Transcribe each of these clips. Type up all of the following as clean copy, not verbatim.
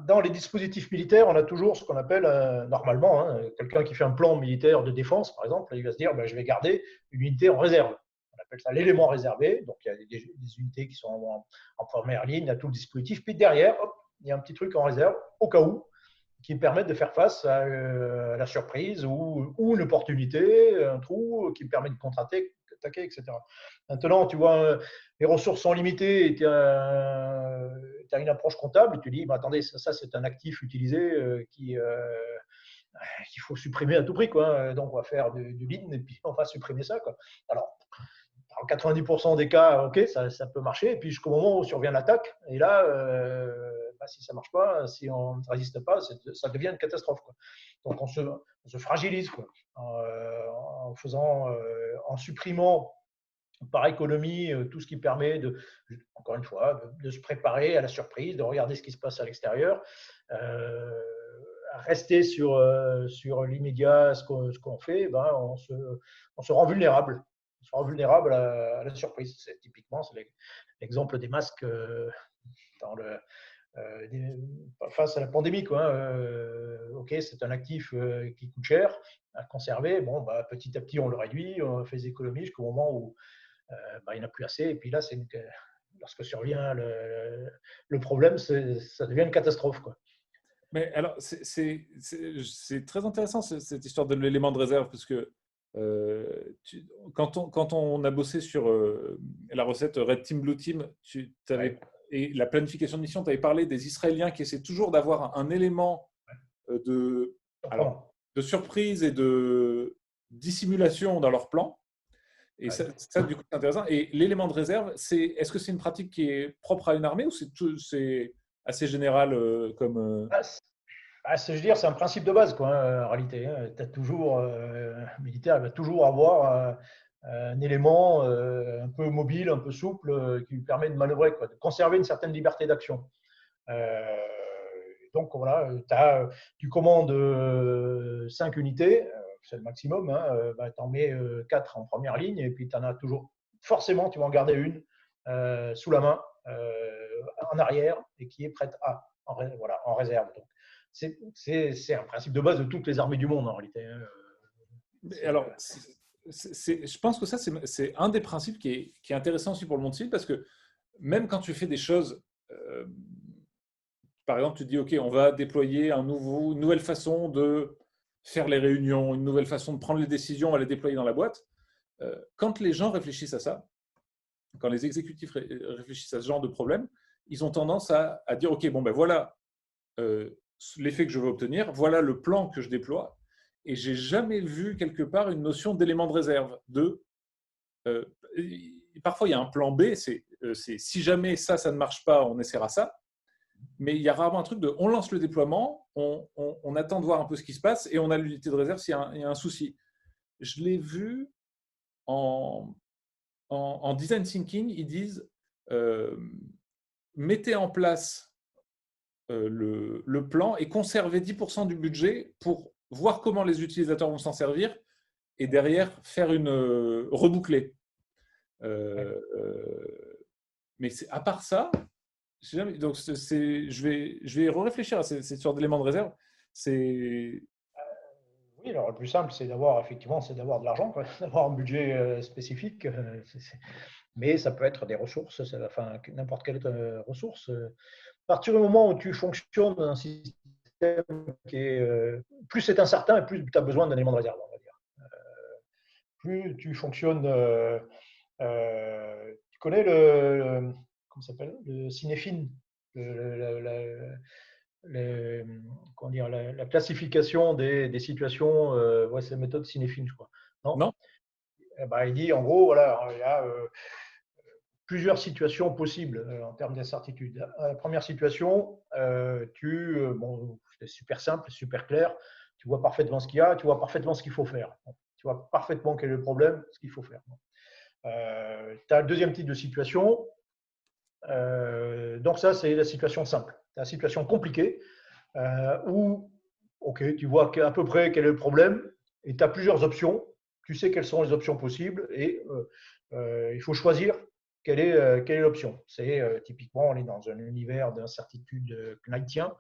Dans les dispositifs militaires, on a toujours ce qu'on appelle, normalement, hein, quelqu'un qui fait un plan militaire de défense, par exemple, il va se dire ben, je vais garder une unité en réserve. On appelle ça l'élément réservé. Donc, il y a des unités qui sont en première ligne, il y a tout le dispositif. Puis derrière, hop, il y a un petit truc en réserve, au cas où, qui me permettent de faire face à la surprise ou une opportunité, un trou qui me permet de contre-attaquer, etc. Maintenant, tu vois, les ressources sont limitées et tu as une approche comptable et tu dis, bah, attendez, ça c'est un actif utilisé qu'il faut supprimer à tout prix. Quoi. Donc, on va faire du lean et puis on va supprimer ça. Quoi. Alors, dans 90% des cas, ok, ça peut marcher. Et puis jusqu'au moment où survient l'attaque, et là, bah, si ça ne marche pas, si on ne résiste pas, ça devient une catastrophe. Quoi. Donc on se fragilise quoi, en supprimant par économie tout ce qui permet encore une fois, de se préparer à la surprise, de regarder ce qui se passe à l'extérieur, rester sur l'immédiat, ce qu'on fait, ben, on se rend vulnérable. On se rend vulnérable à la surprise. Typiquement, c'est l'exemple des masques dans face à la pandémie. Quoi. Ok, c'est un actif qui coûte cher à conserver. Bon, bah, petit à petit, on le réduit, on fait des économies jusqu'au moment où bah, il n'y en a plus assez. Et puis là, lorsque survient le problème, ça devient une catastrophe. Quoi. Mais alors, c'est très intéressant cette histoire de l'élément de réserve, parce que quand on a bossé sur la recette Red Team, Blue Team, Ouais. et la planification de mission, tu avais parlé des Israéliens qui essaient toujours d'avoir un élément de, alors, Surprenant. de surprise et de dissimulation dans leur plan. Et Ouais. ça, du coup, c'est intéressant. Et l'élément de réserve, est-ce que c'est une pratique qui est propre à une armée ou c'est assez général comme. Je veux dire, c'est un principe de base, quoi, hein, en réalité. Hein. Un militaire il va toujours avoir un élément un peu mobile, un peu souple, qui lui permet de manœuvrer, quoi, de conserver une certaine liberté d'action. Euh, donc voilà, tu commandes 5 unités, c'est le maximum, hein, bah, tu en mets 4 en première ligne, et puis tu en as toujours, forcément, tu vas en garder une sous la main, en arrière, et qui est prête voilà, en réserve. Donc, c'est un principe de base de toutes les armées du monde, en réalité. Hein. Alors, je pense que ça, c'est un des principes qui est intéressant aussi pour le monde civil, parce que même quand tu fais des choses, par exemple, tu te dis, OK, on va déployer une nouvelle façon de faire les réunions, une nouvelle façon de prendre les décisions, on va les déployer dans la boîte. Quand les gens réfléchissent à ça, quand les exécutifs réfléchissent à ce genre de problème, ils ont tendance à dire, OK, bon, ben voilà euh, l'effet que je veux obtenir, voilà le plan que je déploie, et j'ai jamais vu quelque part une notion d'élément de réserve. Euh, Parfois, il y a un plan B, c'est si jamais ça ne marche pas, on essaiera ça. Mais il y a rarement un truc de on lance le déploiement, on attend de voir un peu ce qui se passe et on a l'unité de réserve s'il y a un souci. Je l'ai vu en, en design thinking, ils disent euh, mettez en place le plan et conservez 10% du budget pour voir comment les utilisateurs vont s'en servir et derrière faire une reboucler. Mais à part ça, donc je vais réfléchir à cette sorte d'éléments de réserve. C'est Oui, alors le plus simple, c'est d'avoir de l'argent, quoi, d'avoir un budget spécifique. Mais ça peut être des ressources, enfin n'importe quelle ressource. À partir du moment où tu fonctionnes dans un système qui est plus c'est incertain et plus tu as besoin d'un élément de réserve, on va dire. Plus tu fonctionnes, tu connais comment ça s'appelle, le cinéphine, le- comment dire, la classification des situations, ouais, c'est la méthode cinéphine, je crois. Non. non. Eh ben, il dit en gros, voilà, il y a plusieurs situations possibles en termes d'incertitude. La première situation, bon, c'est super simple, super clair. Tu vois parfaitement ce qu'il y a, tu vois parfaitement ce qu'il faut faire. Tu vois parfaitement quel est le problème, ce qu'il faut faire. Tu as le deuxième type de situation. Donc ça, c'est la situation simple. Tu as la situation compliquée où, ok, tu vois à peu près quel est le problème et tu as plusieurs options. Tu sais quelles sont les options possibles et il faut choisir quelle est l'option. C'est typiquement, on est dans un univers d'incertitude knightien.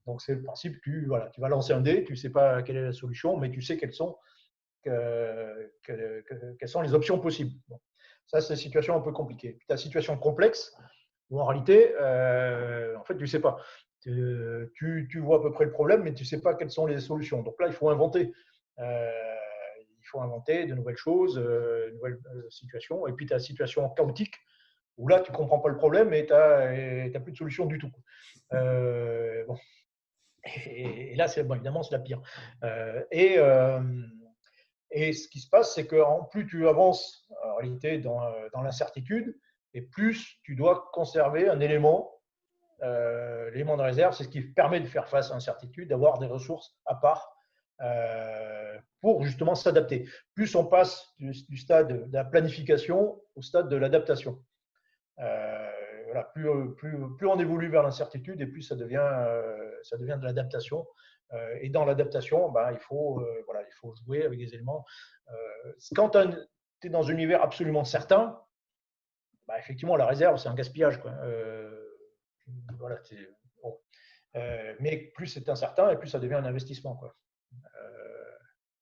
Donc, c'est le principe, tu vas lancer un dé, tu ne sais pas quelle est la solution, mais tu sais quelles sont les options possibles. Bon. Ça, c'est une situation un peu compliquée. Puis, tu as une situation complexe où en réalité, en fait, tu ne sais pas. Tu vois à peu près le problème, mais tu ne sais pas quelles sont les solutions. Donc là, il faut inventer. Il faut inventer de nouvelles choses, de nouvelles situations. Et puis, tu as la situation chaotique où là, tu ne comprends pas le problème et tu n'as plus de solution du tout. Bon. Et là, évidemment, c'est la pire. Et ce qui se passe, c'est qu'en plus tu avances en réalité dans l'incertitude, et plus tu dois conserver un élément, l'élément de réserve, c'est ce qui permet de faire face à l'incertitude, d'avoir des ressources à part pour justement s'adapter. Plus on passe du stade de la planification au stade de l'adaptation. Voilà, plus on évolue vers l'incertitude et plus ça devient de l'adaptation. Et dans l'adaptation, il faut jouer avec des éléments. Quand tu es dans un univers absolument certain, effectivement, la réserve, c'est un gaspillage, quoi. Voilà, bon. Mais plus c'est incertain et plus ça devient un investissement, quoi.